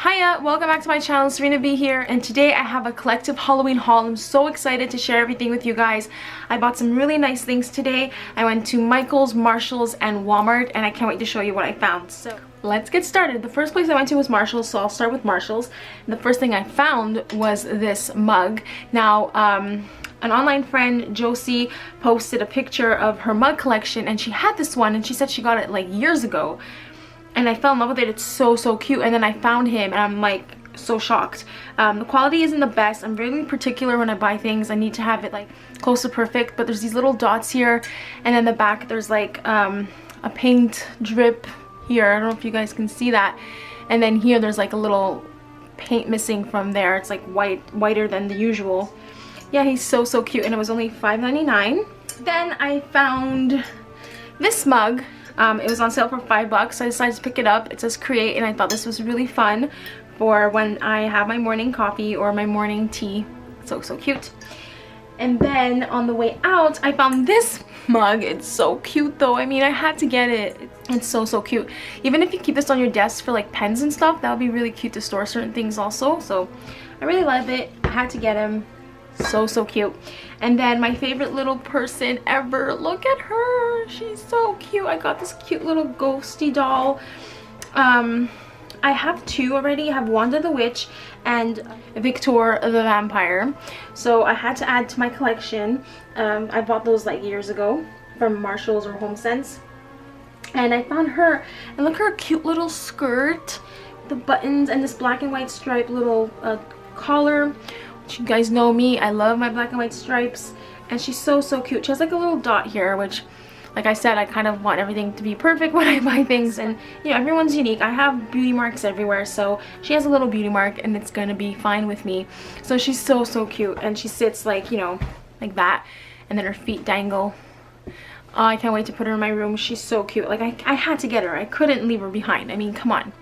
Hiya, welcome back to my channel. Serena B here, and today I have a collective Halloween haul. I'm so excited to share everything with you guys. I bought some really nice things today. I went to Michael's, Marshall's, and Walmart, and I can't wait to show you what I found. So let's get started. The first place I went to was Marshall's, so I'll start with Marshall's. And the first thing I found was this mug. Now, an online friend, Josie, posted a picture of her mug collection, and she had this one, and she said she got it like years ago. And I fell in love with it. It's so cute. And then I found him and I'm like so shocked. The quality isn't the best. I'm really particular when I buy things. I need to have it like close to perfect, but there's these little dots here, and then the back there's like a paint drip here. I don't know if you guys can see that. And then here there's like a little paint missing from there. It's like whiter than the usual. Yeah, he's so cute, and it was only $5.99. Then I found this mug. It was on sale for $5, so I decided to pick it up. It says create, and I thought this was really fun for when I have my morning coffee or my morning tea. So cute. And then on the way out, I found this mug. It's so cute though. I mean, I had to get it. It's so cute. Even if you keep this on your desk for like pens and stuff, that would be really cute to store certain things also. So I really love it. I had to get him. So cute. And then my favorite little person ever, look at her, she's so cute. I got this cute little ghosty doll. I have two already. I have Wanda the Witch and Victor the Vampire, so I had to add to my collection. I bought those like years ago from Marshall's or HomeSense, and I found her, and look at her cute little skirt, the buttons, and this black and white striped little collar. You guys know me, I love my black and white stripes, and she's so cute. She has like a little dot here, which, like I said, I kind of want everything to be perfect when I buy things, and you know, everyone's unique. I have beauty marks everywhere, so she has a little beauty mark and it's gonna be fine with me. So she's so cute, and she sits like, you know, like that, and then her feet dangle. Oh, I can't wait to put her in my room. She's so cute. Like I had to get her. I couldn't leave her behind. I mean, come on.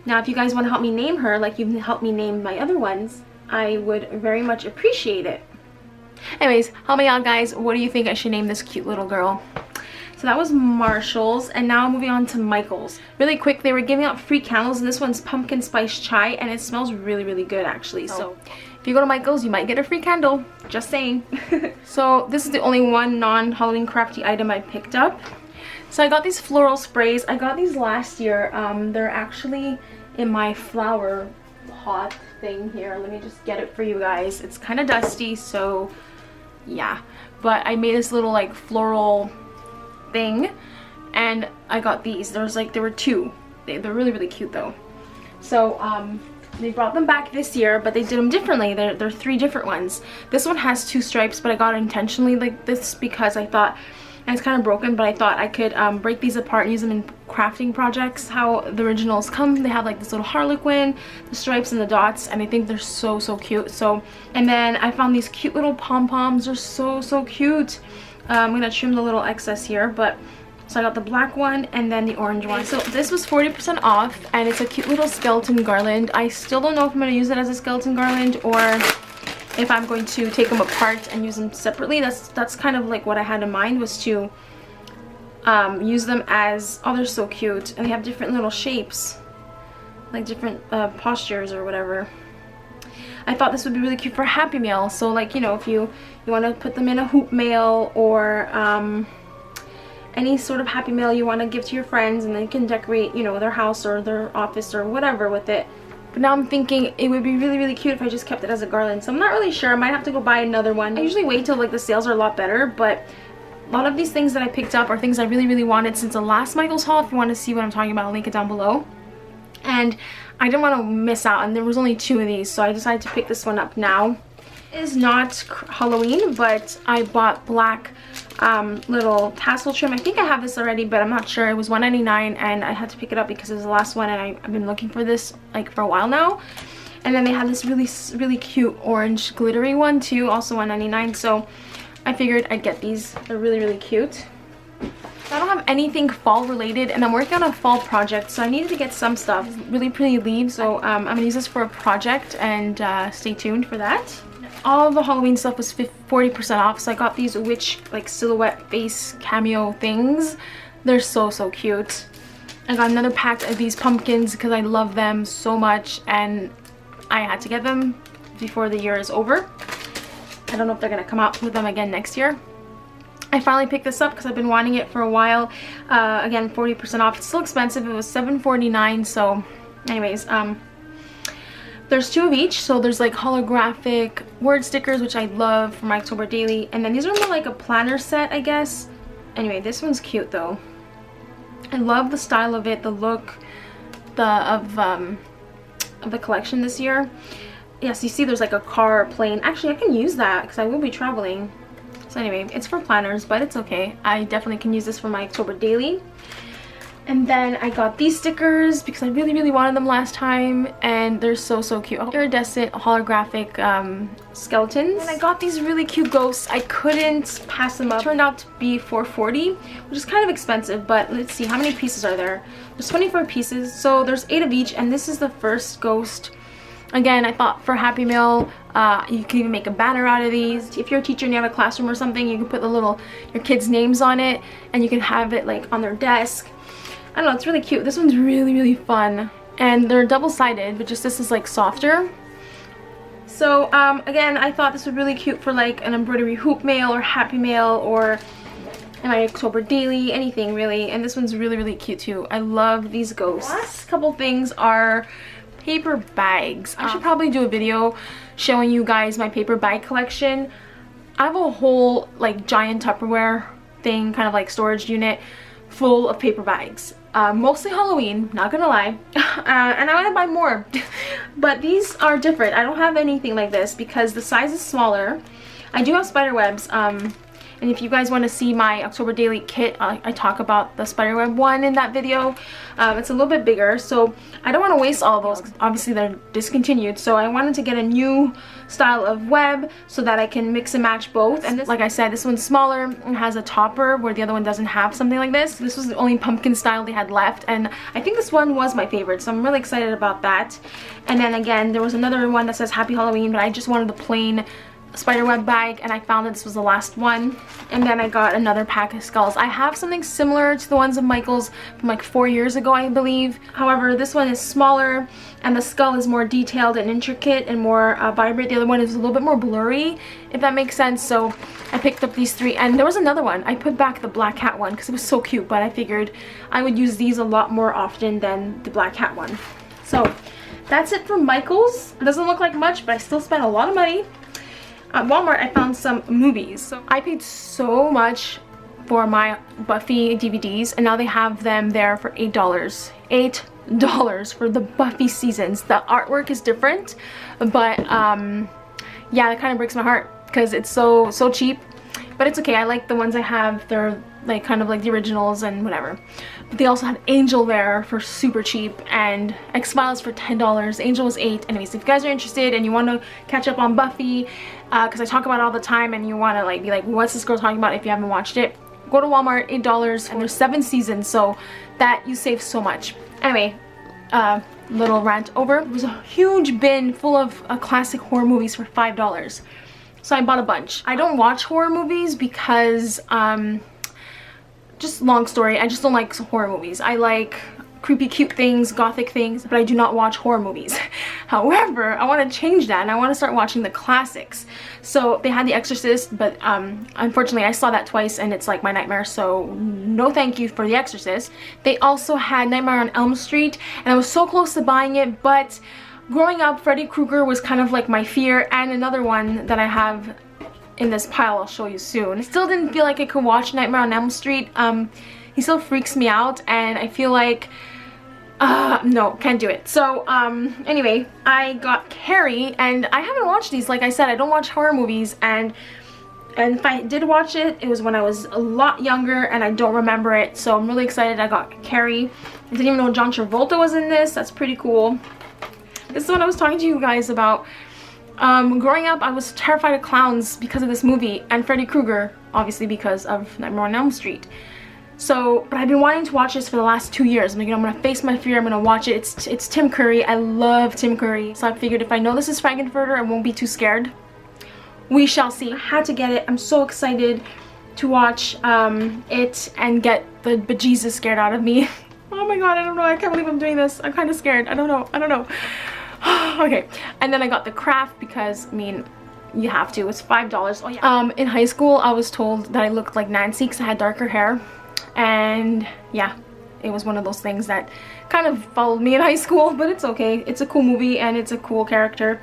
Now if you guys want to help me name her like you've helped me name my other ones, I would very much appreciate it. Anyways, help me out guys. What do you think I should name this cute little girl? So that was Marshall's, and now moving on to Michael's. Really quick, they were giving out free candles, and this one's pumpkin spice chai, and it smells really good actually. So if you go to Michael's, you might get a free candle, just saying. So this is the only one non-Halloween crafty item I picked up. So I got these floral sprays. I got these last year. They're actually in my flower pot thing here. Let me just get it for you guys. It's kind of dusty, so yeah, but I made this little like floral thing, and I got these. There were two. They're really cute though. So they brought them back this year, but they did them differently. They're three different ones. This one has two stripes, but I got it intentionally like this because I thought, and it's kind of broken, but I thought I could break these apart and use them in crafting projects. How the originals come, they have like this little harlequin, the stripes and the dots, and I think they're so cute. So, and then I found these cute little pom-poms. They're so cute. I'm gonna trim the little excess here, but so I got the black one and then the orange one. So this was 40% off, and it's a cute little skeleton garland. I still don't know if I'm gonna use it as a skeleton garland or if I'm going to take them apart and use them separately. That's kind of like what I had in mind, was to use them as, oh, they're so cute, and they have different little shapes, like different postures or whatever. I thought this would be really cute for a Happy Meal. So like, you know, if you want to put them in a hoop mail or any sort of Happy Meal you want to give to your friends, and they can decorate, you know, their house or their office or whatever with it. But now I'm thinking it would be really cute if I just kept it as a garland. So I'm not really sure. I might have to go buy another one. I usually wait till like the sales are a lot better, but a lot of these things that I picked up are things I really wanted since the last Michael's haul. If you want to see what I'm talking about, I'll link it down below. And I didn't want to miss out, and there was only two of these, so I decided to pick this one up now. It is not Halloween, but I bought black little tassel trim. I think I have this already, but I'm not sure. It was $1.99, and I had to pick it up because it was the last one, and I've been looking for this like for a while now. And then they had this really cute orange glittery one too, also $1.99, so I figured I'd get these. They're really cute. I don't have anything fall related, and I'm working on a fall project, so I needed to get some stuff. Really pretty leaves, so I'm gonna use this for a project, and stay tuned for that. All the Halloween stuff was 40% off, so I got these witch like silhouette face cameo things. They're so cute. I got another pack of these pumpkins because I love them so much and I had to get them before the year is over. I don't know if they're gonna come out with them again next year. I finally picked this up because I've been wanting it for a while. Again, 40% off. It's still expensive. It was $7.49. So anyways, there's 2 of each. So there's like holographic word stickers, which I love for my October daily. And then these are more like a planner set, I guess. Anyway, this one's cute though. I love the style of it, the look of the collection this year. Yes, you see there's like a car, plane. Actually, I can use that because I will be traveling. So anyway, it's for planners, but it's okay. I definitely can use this for my October daily. And then I got these stickers because I really wanted them last time, and they're so cute. Iridescent holographic skeletons. And I got these really cute ghosts. I couldn't pass them up. It turned out to be $4.40, which is kind of expensive, but let's see, how many pieces are there? There's 24 pieces, so there's 8 of each, and this is the first ghost. Again, I thought for Happy Meal, you can even make a banner out of these. If you're a teacher and you have a classroom or something, you can put your kids' names on it, and you can have it like on their desk. I don't know, it's really cute. This one's really fun, and they're double-sided, but just this is like softer. So again, I thought this would be really cute for like an embroidery hoop mail or Happy Mail or in my October daily, anything really. And this one's really cute too. I love these ghosts. Last couple things are paper bags. I should probably do a video showing you guys my paper bag collection. I have a whole like giant Tupperware thing, kind of like storage unit full of paper bags. Mostly Halloween, not gonna lie. And I want to buy more. But these are different. I don't have anything like this because the size is smaller. I do have spider webs. And if you guys want to see my October daily kit, I talk about the spiderweb one in that video. It's a little bit bigger, so I don't want to waste all of those. Obviously they're discontinued, so I wanted to get a new style of web so that I can mix and match both. And this, like I said, this one's smaller and has a topper where the other one doesn't have something like this. This was the only pumpkin style they had left, and I think this one was my favorite, so I'm really excited about that. And then again, there was another one that says Happy Halloween, but I just wanted the plain spiderweb bag, and I found that this was the last one. And then I got another pack of skulls. I have something similar to the ones of Michael's from like 4 years ago, I believe. However, this one is smaller and the skull is more detailed and intricate and more vibrant. The other one is a little bit more blurry, if that makes sense. So I picked up these 3, and there was another one. I put back the black cat one because it was so cute, but I figured I would use these a lot more often than the black cat one. So that's it for Michael's. It doesn't look like much, but I still spent a lot of money. At Walmart, I found some movies. So I paid so much for my Buffy DVDs, and now they have them there for $8. $8 for the Buffy seasons. The artwork is different, but yeah, it kind of breaks my heart because it's so cheap. But it's okay. I like the ones I have. They're like kind of like the originals and whatever. But they also had Angel there for super cheap, and X-Files for $10. Angel was $8. Anyways, if you guys are interested and you want to catch up on Buffy, because I talk about it all the time, and you want to like be like, what's this girl talking about if you haven't watched it, go to Walmart, $8, and there's 7 seasons, so that you save so much. Anyway, little rant over. It was a huge bin full of classic horror movies for $5. So I bought a bunch. I don't watch horror movies because just long story, I just don't like horror movies. I like creepy cute things, gothic things, but I do not watch horror movies. However, I want to change that and I want to start watching the classics. So they had The Exorcist, but unfortunately I saw that twice and it's like my nightmare, so no thank you for The Exorcist. They also had Nightmare on Elm Street, and I was so close to buying it, but growing up, Freddy Krueger was kind of like my fear, and another one that I have in this pile I'll show you soon. I still didn't feel like I could watch Nightmare on Elm Street. He still freaks me out, and I feel like no, can't do it. So anyway, I got Carrie, and I haven't watched these. Like I said, I don't watch horror movies, and if I did watch it, it was when I was a lot younger and I don't remember it. So I'm really excited I got Carrie. I didn't even know John Travolta was in this. That's pretty cool. This is what I was talking to you guys about. Growing up, I was terrified of clowns because of this movie, and Freddy Krueger, obviously because of Nightmare on Elm Street. So, but I've been wanting to watch this for the last 2 years. I'm like, I'm gonna face my fear, I'm gonna watch it. It's Tim Curry. I love Tim Curry. So I figured if I know this is Frankenfurter, I won't be too scared. We shall see. I had to get it. I'm so excited to watch it and get the bejesus scared out of me. Oh my god, I don't know. I can't believe I'm doing this. I'm kind of scared. I don't know. Okay, and then I got the craft because, I mean, you have to. It's $5. Oh yeah. In high school, I was told that I looked like Nancy because I had darker hair. And yeah, it was one of those things that kind of followed me in high school, but it's okay. It's a cool movie and it's a cool character.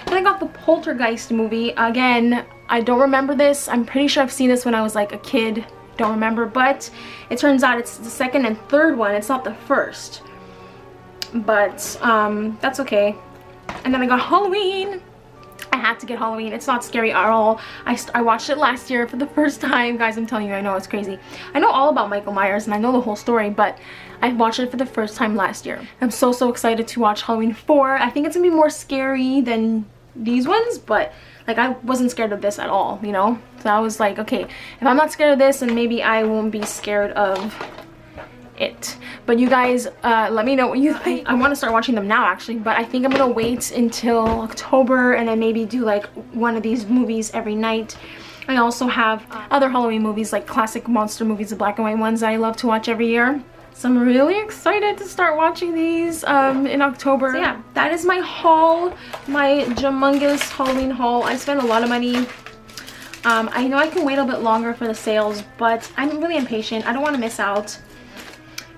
Then I got the Poltergeist movie. Again, I don't remember this. I'm pretty sure I've seen this when I was like a kid. Don't remember, but it turns out it's the second and third one. It's not the first. But that's okay. And then I got Halloween. I had to get Halloween. It's not scary at all. I watched it last year for the first time. Guys, I'm telling you, I know it's crazy. I know all about Michael Myers and I know the whole story, but I watched it for the first time last year. I'm so excited to watch Halloween 4. I think it's gonna be more scary than these ones, but like I wasn't scared of this at all, you know? So I was like, okay, if I'm not scared of this, then maybe I won't be scared of it. But you guys, let me know what you think. I want to start watching them now actually, but I think I'm gonna wait until October and then maybe do like one of these movies every night. I also have other Halloween movies, like classic monster movies, the black and white ones that I love to watch every year. So I'm really excited to start watching these in October. So yeah, that is my haul, my humongous Halloween haul. I spent a lot of money. I know I can wait a bit longer for the sales, but I'm really impatient. I don't want to miss out.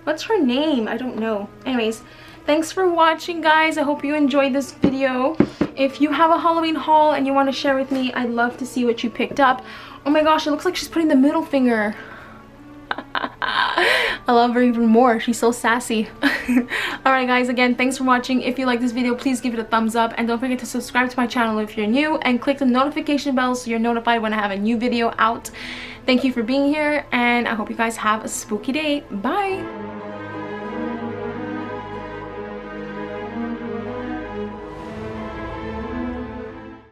What's her name? I don't know. Anyways, thanks for watching, guys. I hope you enjoyed this video. If you have a Halloween haul and you want to share with me, I'd love to see what you picked up. Oh my gosh, it looks like she's putting the middle finger. I love her even more. She's so sassy. Alright guys, again, thanks for watching. If you like this video, please give it a thumbs up. And don't forget to subscribe to my channel if you're new. And click the notification bell so you're notified when I have a new video out. Thank you for being here. And I hope you guys have a spooky day. Bye!